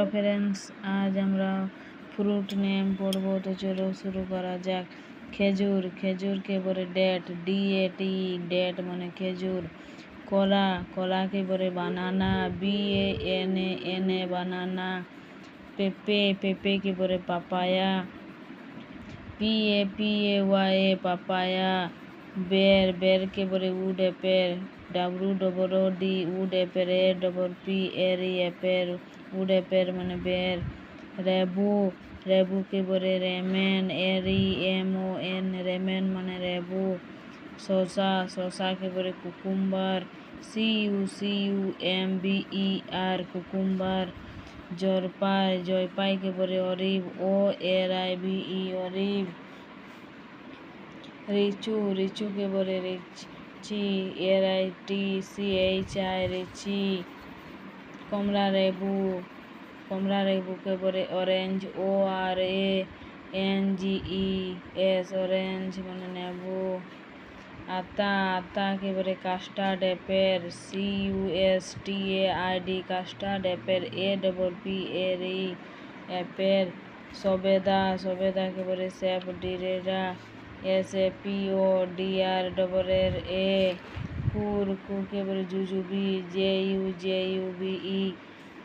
Hello friends, আজ আমরা fruit name পড়বো। তো চলো শুরু করা যাক। খেজুর, খেজুরকে বলে ডেট, DAT, ডেট মানে খেজুর। কলা, কলাকে বলে বানানা, BANANA বানানা। পেঁপে, পেঁপেকে বলে পাপায়া, PAPAYA পাপায়া। বের, বেরকে বলে would Apple, WOOD would Apple, APPL Apple, would Apple মানে বের। লেবু, লেবুকে বলে রেমেন, REMON রেমেন মানে লেবু। শসা, শসাকে বলে কুকুম্বার, CUCUMBER কুকুম্বার। জলপাই, জলপাইকে বলে অলিভ, OLIVE অলিভ। লিচু, লিচুকে বলে লিচি, LITCHI লিচি। কমলা লেবু, কমলা লেবুকে বলে অরেঞ্জ, ORANGES অরেঞ্জ মানে লেবু। আতা, আতাকে বলে custard Apple, CUSTARD custard Apple, APPLE Apple. সবেদা, সবেদাকে বলে স্যাপডিরেরা, SAPODRLLA। কুর, কুরকে বলে জুজুবি, JUJUBE।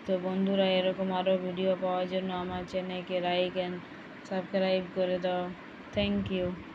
তো বন্ধুরা, এরকম আরও ভিডিও পাওয়ার জন্য আমার চ্যানেলকে লাইক অ্যান্ড সাবস্ক্রাইব করে দাও। Thank you.